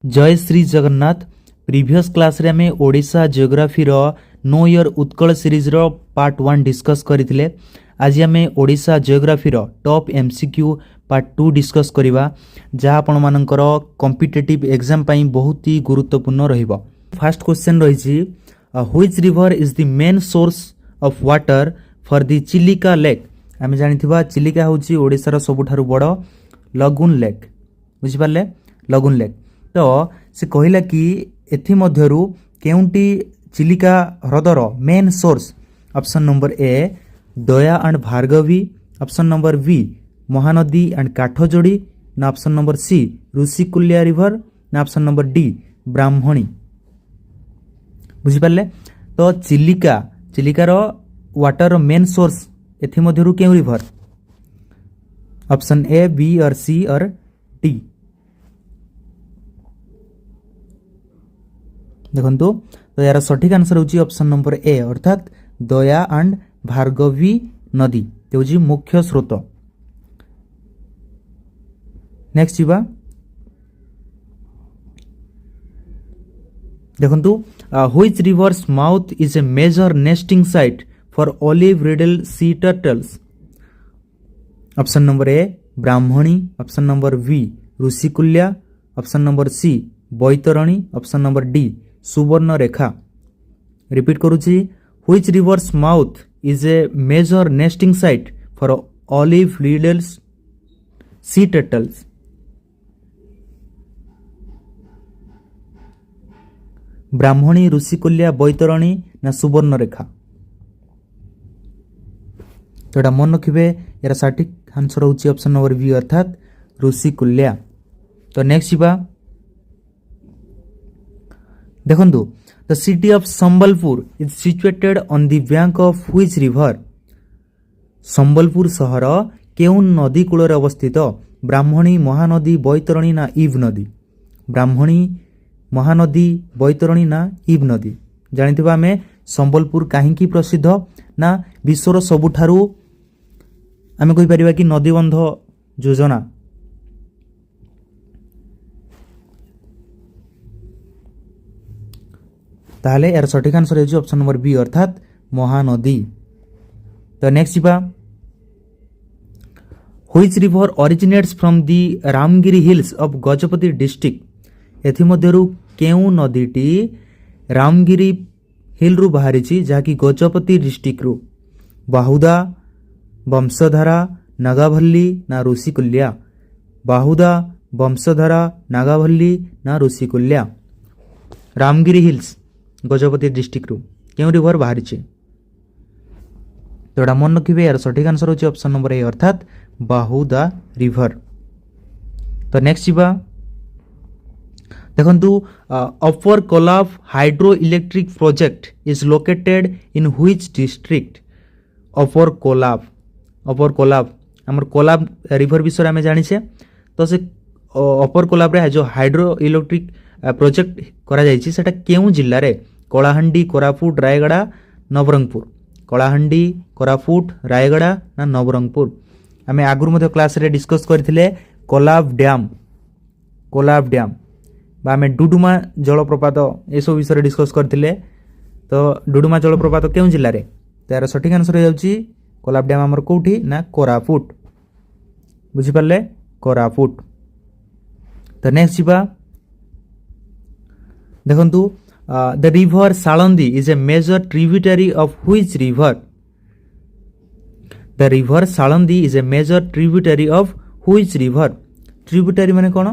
जय Shri Jagannath. Previous class रे हमें ओडिशा जियोग्राफी रो नो ईयर उत्कल सीरीज रो पार्ट 1 डिस्कस करथिले। आज हमें ओडिशा जियोग्राफी रो टॉप एमसीक्यू पार्ट 2 डिस्कस करिवा, जहा आपण मानकर कॉम्पिटिटिव एग्जाम पई बहुत ही गुरुत्वपूर्ण रहिबो। फर्स्ट क्वेश्चन रहिछि, which river is the main source of water for the Chilika lake. आमे जानिथिबा चिलिका होछि ओडिसा रो सबुठारु बड़ लगुन लेक, बुझि पाले, लगुन लेक। तो से कहला कि एथि मध्यरु केउंटी चिलिका ह्रदर main source. Option number A Daya and Bhargavi, option number B Mahanadi and Kathajodi, ना option number C Rushikulya river, ना ऑप्शन नंबर डी ब्राह्मणी। बुझी पाले। तो चिलिकार वाटर मेन सोर्स एथि मध्यरु केउ रिवर? ऑप्शन ए, बी और सी और डी। देखंतु तो यार सठिक आंसर होची ऑप्शन नंबर ए, अर्थात दया एंड भार्गवी नदी होची मुख्य स्रोत। नेक्स्ट जीवा देखंतु, which river's mouth is a major nesting site for olive ridley sea turtles. Option number A Brahmani, option number B Rushikulya, option number C Baitarani, option number D Subarnarekha. Repeat करूची, which river's mouth is a major nesting site for olive ridleys sea turtles. Brahmani, Rushikulya, Baitarani ना सुवर्ण रेखा। तो एटा मन रखिबे, यार सठिक answer होची option number B, अर्थात ऋषिकुल्या। तो नेक्स्ट जीवा देखंतु, the city of Sambalpur is situated on the bank of which river. Sambalpur शहर केउन नदी कूल अवस्थित? ब्राह्मणी, महानदी, बैतरणी ना इव नदी। ब्राह्मणी, महानदी, बैतरणी ना इव नदी। जानिथिबा आमे संबलपुर काहींकी प्रसिद्ध ना विश्वर सबुठारु आमे कहि परिबा कि नदीबंध योजना। ताहले यार सठिक आंसर है ऑप्शन नंबर बी, अर्थात महानदी। तो नेक्स्ट जीवा, which river originates from the Ramgiri hills of Gajapati district. एथि मध्यरु केउ नदीटी रामगिरी हिल रु बाहरिछि, जाकी गजपति डिस्ट्रिक्ट रु? बाहुदा, वंशधारा, नागाभल्ली ना ऋषिकुल्या। बाहुदा, वंशधारा, नागाभल्ली ना ऋषिकुल्या। रामगिरी हिल्स गजपति डिस्ट्रिक्ट रु केउ रिवर बाहरी? तो एटा मन रखिबे, यार सठिक आंसर होची ऑप्शन नंबर ए, अर्थात बाहुदा रिवर। तो नेक्स्ट जीवा देखंतु, upper Kolab hydro electric project is located in which district. Upper Kolab हमर कोलाब रिवर विषय में जानी छे। तो से अपर कोलाब रे जो हाइड्रो इलेक्ट्रिक प्रोजेक्ट करा जायछि सेटा केउ जिल्ला रे? कलाहांडी, कोरापुट, रायगड़ा, नवरंगपुर। कलाहांडी, कोरापुट, रायगड़ा ना नवरंगपुर। आमे आगुर मध्ये क्लास रे डिस्कस करथिले कोलाब डैम बा आमे डुडुमा जलप्रपात ए सब विषय डिस्कस करथिले। तो डुडुमा जलप्रपात केउ जिल्ला रे? तार सठिक आंसर हो जाउछि कोलाब डैम हमर कोठी ना कोरापुट। बुझि पाले, कोरापुट। तो नेक्स्ट जीवा देखंतु, the river Salandi is a major tributary of which river. The river Salandi is a major tributary of which river. Tributary माने कोन?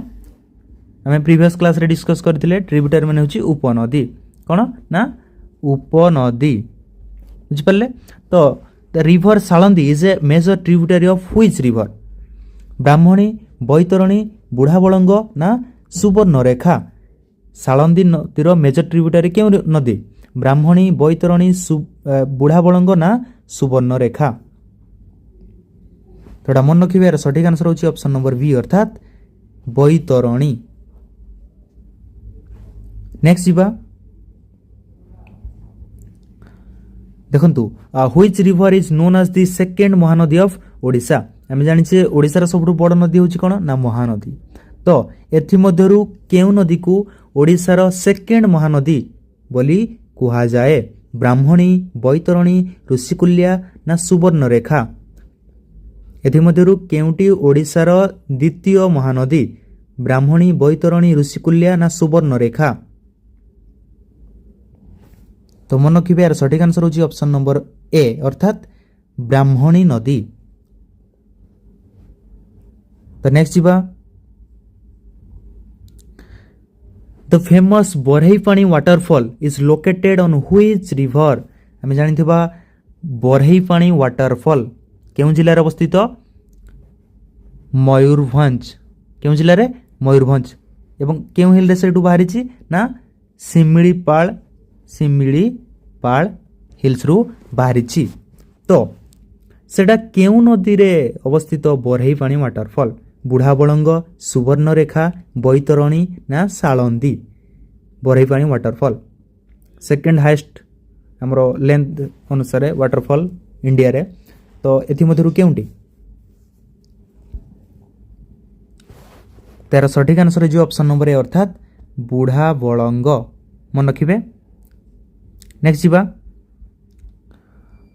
हमें प्रीवियस क्लास रे डिस्कस करथिले, ट्रिब्यूटरी माने होची उपनदी। कोन ना उपनदी। बुझि पाले। तो the river Salandi is a major tributary of which river? Brahmani, Baitarani, Budhabalang ना सुवर्ण रेखा। सालंदी नदीर मेजर ट्रिब्यूटरी केउ नदी? ब्राह्मणी, बैतरणी, बुढ़ाबलंग ना सुवर्ण रेखा। तो मन रखिबे, यार सठिक आंसर होची ऑप्शन नंबर बी, अर्थात बैतरणी। नेक्स्ट जीवा देखंतु, which river is known as the second Mahanadi of Odisha. आमे जानिछे ओडिसा रा सबटु बड़ नदी होची कोन ना महानदी। तो एथिमध्यरु केउ नदी को ओडिशार सेकेंड महानदी बोली कुहा जाए? ब्राह्मणी, बैतरणी, ऋषिकुल्या ना सुवर्णरेखा? एथिमध्यरु केउटी ओडिशार द्वितीय महानदी? ब्राह्मणी, बैतरणी, ऋषिकुल्या ना सुवर्णरेखा? तो मन रखिबे यार सठिक आंसर होची ऑप्शन नंबर ए अर्थात ब्राह्मणी नदी। तो नेक्स्ट जीवा the famous Barehipani waterfall is located on which river? हमें जानिथिबा बरहईपाणी वाटरफॉल केउ जिल्ला रे अवस्थित? मयूरभंज। केउ जिल्ला रे? मयूरभंज। एवं केउ हिल रे सेटू बाहरिची ना सिमिलीपाल हिल्स रु बाहरिची। तो सेटा केउ नदी रे अवस्थित बरहईपाणी वाटरफॉल? बुढ़ाबलंग, सुवर्णरेखा, बैतरणी ना सालंदी? बरहईपाणी वाटरफॉल सेकेंड हाईएस्ट हमरो लेंथ अनुसार वाटरफॉल इंडिया रे। तो एथि मध्यरु केउंटी? तार सठिक आंसर है जो ऑप्शन नंबर ए अर्थात बुढ़ाबलंग। मन रखिबे। नेक्स्ट जीवा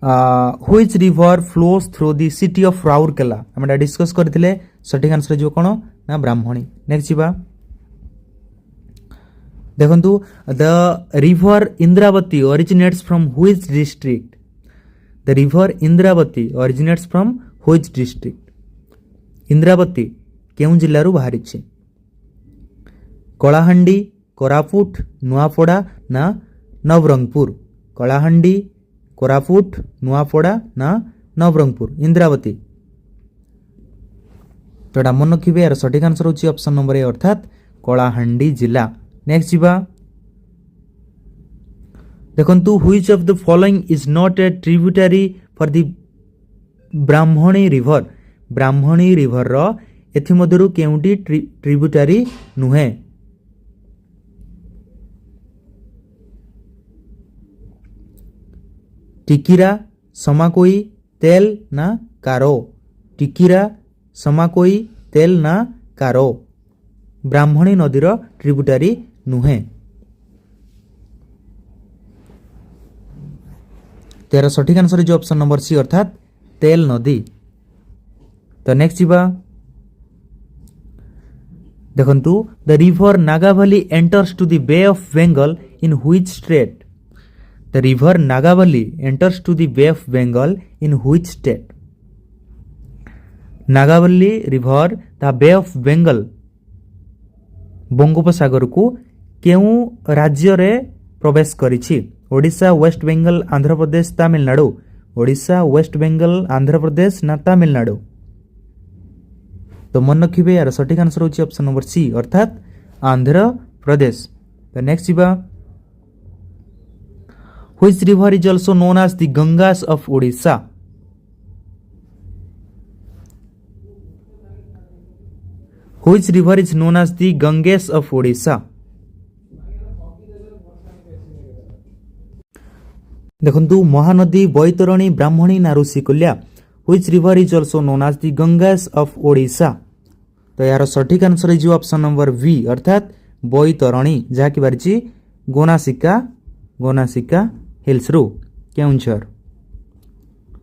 which river flows through the city of Rourkela? हम डिस्कस करथिले सठिक आंसर जो कोन ना ब्राह्मणी। नेक्स्ट जीवा देखंतु the river Indravati originates from which district? The river Indravati originates from which district? Indravati केउ जिल्ला रु बाहरिछि? कलाहांडी, कोरापुट, नुआपड़ा ना नवरंगपुर? कलाहांडी, कोरापुट, नुआपड़ा ना नवरंगपुर? इंद्रावती। तो एटा मन रखिबे यार सठिक आंसर होची ऑप्शन नंबर ए अर्थात कलाहांडी जिला। नेक्स्ट जीवा देखंतु which of the following is not a tributary for the Brahmani river? Brahmani river रो एथि मध्यरु केउंटी ट्रिब्यूटरी नुहे? टिकिरा, समाकोई, तेल ना कारो? टिकिरा, समाकोई, तेल ना कारो? ब्राह्मणी नदीर ट्रिब्यूटरी नुहे। तेरा सठिक आंसर जो ऑप्शन नंबर सी अर्थात तेल नदी। तो नेक्स्ट जीवा देखंतु the river Nagavali enters to the bay of Bengal in which state? The river Nagavali enters to the bay of Bengal in which state? Nagavali river the bay of Bengal बंगोपसागर को केउ राज्य रे प्रवेश करिछि? Odisha, West Bengal, Andhra Pradesh, Tamil Nadu? Odisha, West Bengal, Andhra Pradesh ना तमिलनाडु? तो मन रखिबे यार सठिक आंसर होची ऑप्शन नंबर सी अर्थात आंध्र प्रदेश। तो नेक्स्ट जीवा which river is also known as the Ganges of Odisha? Which river is known as the Ganges of Odisha? देखंतु महानदी, बैतरणी, ब्राह्मणी ना Rushikulya? Which river is also known as the Ganges of Odisha? तो यार सठिक answer is option number B अर्थात बैतरणी जहाँकि बारिछि गोनासिका hills रु केउंझर।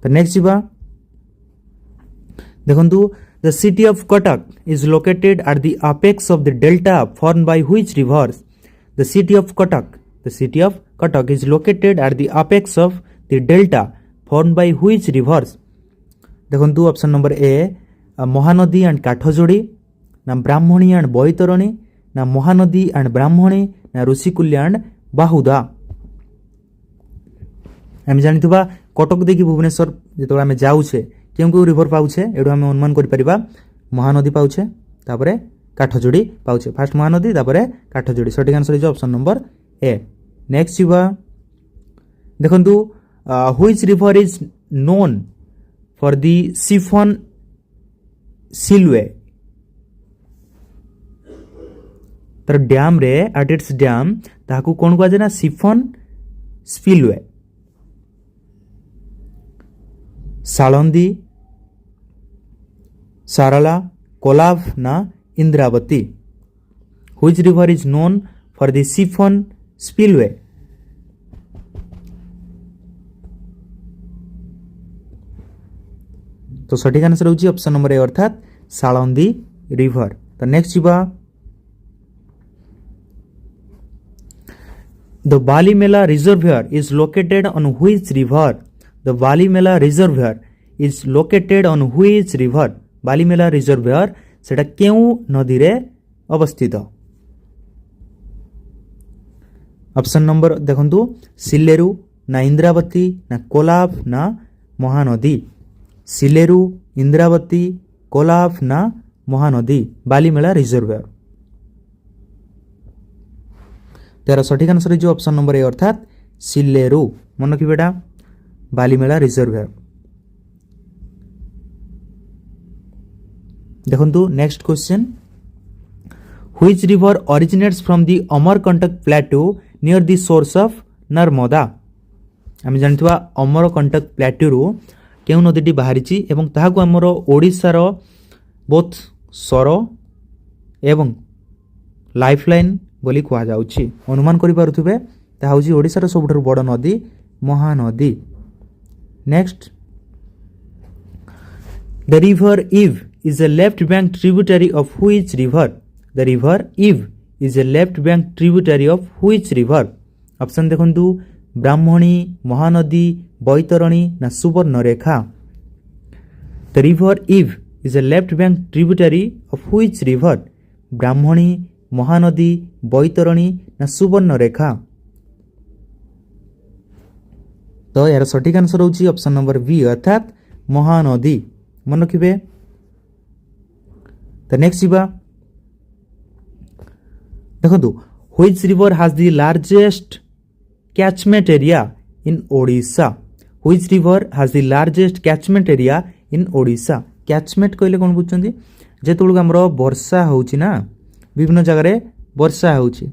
तो next जीवा देखंतु the city of Cuttack is located at the apex of the delta form by which rivers? The city of Cuttack is located at the apex of the delta form by which rivers? देखंतु option number A Mahanadi and Kathajodi ना Brahmani and Baitarani ना Mahanadi and ब्राह्मणी ना Rushikulya and Bahuda? आम जानिथिबा कटक देखि भुवनेश्वर जेतो आमे जाउछे केउ river पाउछे एडो आमे अनुमान करि परिबा महानदी पाउछे तापरे काठजोड़ी पाउछे। फर्स्ट महानदी तापरे काठजोड़ी। सठिक answer is option number A. Next जीवा देखंतु which river is known for the siphon spillway? तर डैम रे एट इट्स डैम ताकू कोन कहै ना सिफन स्पिलवे? सालंदी, सारला, कोलाब ना Indravati? Which river is known for the Siphon spillway? तो सठिक आंसर होची ऑप्शन नंबर ए अर्थात साळंदी रिवर। तो नेक्स्ट जीवा The Balimela Reservoir is located on which river? The Balimela Reservoir is located on which river? Balimela Reservoir सेटा केउ नदी रे अवस्थित? ऑप्शन नंबर देखंतु सिलेरु ना इंद्रावती ना कोलाब ना महानदी। सिलेरु इंद्रावती कोलाब ना महानदी बालीमेला रिजर्वायर। तेरा सठिक आंसर जो ऑप्शन नंबर ए अर्थात सिलेरु मन रखिबे बेटा बालीमेला रिजर्वायर। देखंतु next question which river originates from the Amarkantak प्लेटू near the source of Narmada. आम जानथिबा अमरकंटक प्लेटू रु केउ नदीटी बाहरिछि एवं ताहाकु हमर ओडिसा रो बोथ सर एवं लाइफलाइन बोली कुआ जाउछि। अनुमान करि पारुथिबे ताहा होछि ओडिसा रो सबठारु बड़ नदी महानदी। नेक्स्ट द रिवर इव is a left bank tributary of which river? The river Iv is a left bank tributary of which river? Option देखंतु ब्राह्मणी महानदी बैतरणी ना Subarnarekha. The river Iv is a left bank tributary of which river? ब्राह्मणी महानदी बैतरणी ना सुवर्णरेखा। तो यार सठिक answer होची option number B अर्थात महानदी मन रखिबे। तो नेक्स्ट जीवा देखो which river has the largest catchment area in Odisha? Which river has the largest catchment area in Odisha? Catchment कहले कोन बुझछंती जेतुळ हमरो वर्षा होउची ना विभिन्न जगह रे वर्षा होउची।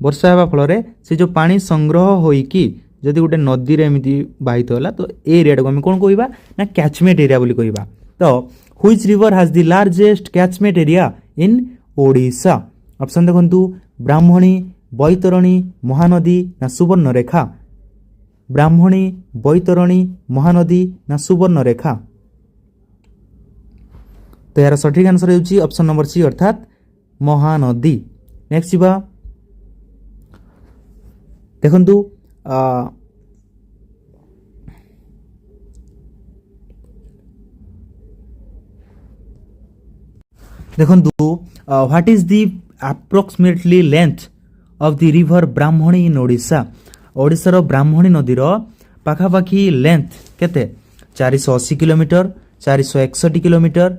वर्षा हेबा फल रे से जो पानी संग्रह होई कि जदि गोटे नदी रे एमिति बाहित होला तो ए एरिया को हम कोन कहबा ना कैचमेंट एरिया बोली कहबा। तो Which river has the largest catchment area in Odisha? Option देखंतु ब्राह्मणी बैतरणी महानदी ना सुवर्णरेखा। ब्राह्मणी बैतरणी महानदी ना सुवर्णरेखा। तो यार सठिक आंसर होची ऑप्शन नंबर सी अर्थात महानदी। नेक्स्ट जीवा देखंतु देखंतु what is the approximately length of the river Brahmani in Odisha? Odisha रो ब्राह्मणी नदी रो पाखापाखी लेंथ केते? 480 किलोमीटर 461 किलोमीटर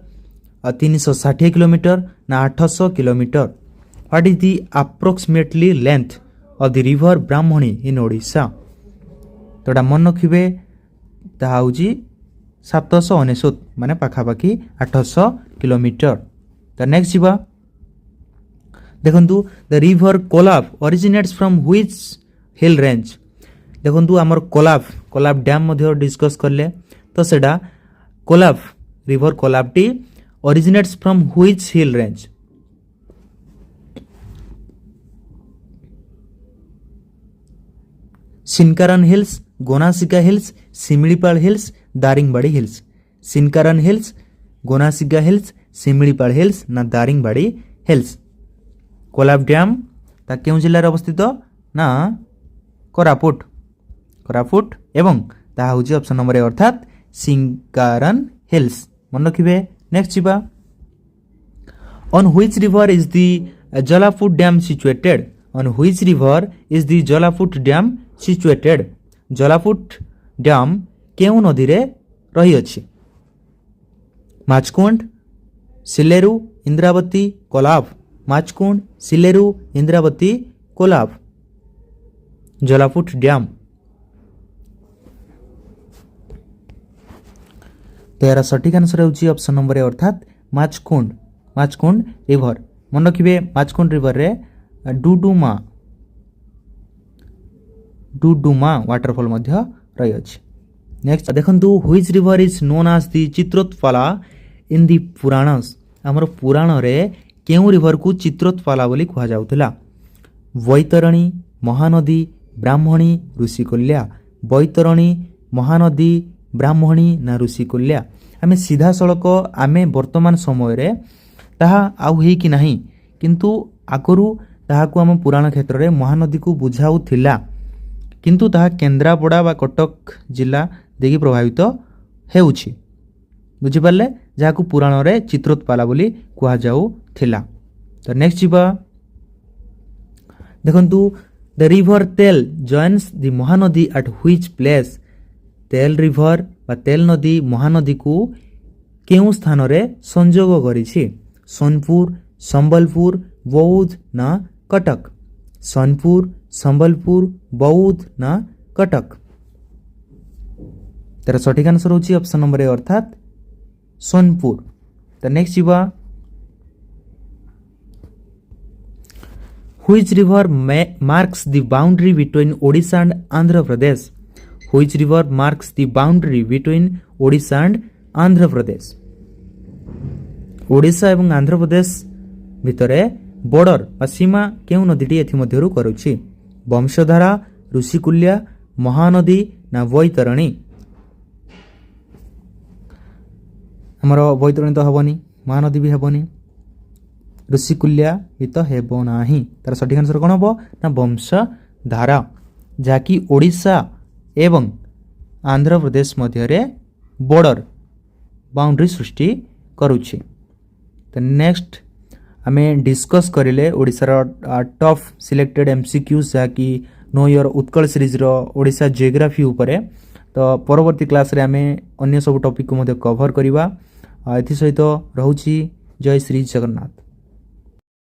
360 किलोमीटर ना 800 kilometre. What is the approximately length of the river Brahmani in Odisha? तोडा मन रखिबे ताहा होची 799 माने पाखापाखी 800 किलोमीटर। The next जीवा देखंतु the river Kolab originates from which hill range? देखंतु हमर कोलाब डैम मध्ये डिस्कस करले तो सेडा कोलाब रिवर कोलाब टी originates from which hill range? Sinkaran hills Gonasika hills Similipal hills Daringbadi hills. Sinkaran hills Gonasika hills Similipal hills ना दारिंगबाड़ी हिल्स। कोलाब डैम ता केउ जिल्ला रे अवस्थित ना कोरापुट एवं ता होची ऑप्शन नंबर ए अर्थात सिनकारन हिल्स मन रखिबे। नेक्स्ट जीवा on which river is the Jalaput dam situated? On which river is the Jalaput dam situated? Jalaput dam केउ नदी रे रही अछि? माचकुंड सिलेरु इंद्रावती कोलाब। माचकुंड सिलेरु इंद्रावती कोलाब। जलाफुट डैम। तेरा सठिक आंसर होची ऑप्शन नंबर ए अर्थात माचकुंड रिवर मन रखिबे। माचकुंड रिवर रे डुडुमा वाटरफॉल मध्य रही अछि। नेक्स्ट देखंतु which river is known as the Chitrotpala in the Puranas? हमर पुराण रे କେଉଁ ରିଭରକୁ ଚିତ୍ରୋତ୍ପଲା ବୋଲି କୁହାଯାଉଥିଲା? ବୈତରଣୀ, ମହାନଦୀ, ବ୍ରାହ୍ମଣୀ, ଋଷିକୁଲ୍ୟା। ବୈତରଣୀ, ମହାନଦୀ, ବ୍ରାହ୍ମଣୀ ନା ଋଷିକୁଲ୍ୟା? ଆମେ ସିଧାସଳଖ ଆମେ ବର୍ତ୍ତମାନ ସମୟରେ ତାହା ଆଉ ହେଇକି ନାହିଁ, କିନ୍ତୁ ଆଗରୁ ତାହାକୁ ଆମ ପୁରାଣ କ୍ଷେତ୍ରରେ ମହାନଦୀକୁ ବୁଝାଉଥିଲା, କିନ୍ତୁ ତାହା କେନ୍ଦ୍ରାପଡ଼ା ବା କଟକ ଜିଲ୍ଲା ଦେଇକି ପ୍ରଭାବିତ ହେଉଛି। ବୁଝିପାରିଲେ? ଯାହାକୁ ପୁରାଣରେ ଚିତ୍ରୋତ୍ପଲା ବୋଲି କୁହାଯାଉଥିଲା। ତ ନେକ୍ସଟ ଯିବା, ଦେଖନ୍ତୁ ଦ ରିଭର ତେଲ ଜଏନ୍ସ ଦି ମହାନଦୀ ଆଟ୍ ହ୍ୱିଚ୍ ପ୍ଲେସ୍? ତେଲ ରିଭର ବା ତେଲ ନଦୀ ମହାନଦୀକୁ କେଉଁ ସ୍ଥାନରେ ସଂଯୋଗ କରିଛି? ସୋନପୁର, ସମ୍ବଲପୁର, ବୌଦ୍ଧ ନା କଟକ? ସୋନପୁର, ସମ୍ବଲପୁର, ବୌଦ୍ଧ ନା କଟକ? ତାର ସଠିକ ଆନ୍ସର ହେଉଛି ଅପସନ୍ ନମ୍ବର ଏ ଅର୍ଥାତ୍ ସୋନପୁର। ତ ନେକ୍ସଟ ଯିବା, Which river marks the boundary between Odisha and Andhra Pradesh? Which river marks the boundary between Odisha and Andhra Pradesh? Odisha एवं आंध्र प्रदेश भितरे बॉर्डर बा सीमा केउ नदीटी एथि मध्यरु करूछि? वंशधारा, ऋषिकुल्या, महानदी ना बैतरणी? हमर बैतरणी तो हेबनी, महानदी भी हेबनी, ऋषिकुल्या भी तो हेब नाही। तार सठिक आंसर कोन हबो ना वंशधारा, जाकी ओडिशा एवं आंध्र प्रदेश मध्यरे बॉर्डर बाउंड्री सृष्टि करूछि। तो नेक्स्ट आमे डिस्कस करिले ओडिशार टॉप सिलेक्टेड एमसीक्यूज जाकी नो योर उत्कल सीरीज रो ओडिशा जियोग्राफी उपरे। तो परवर्ती क्लास रे आमे अन्य सब टॉपिक को मध्य कवर करिवा। एथि सहित रहउछि जय श्री जगन्नाथ।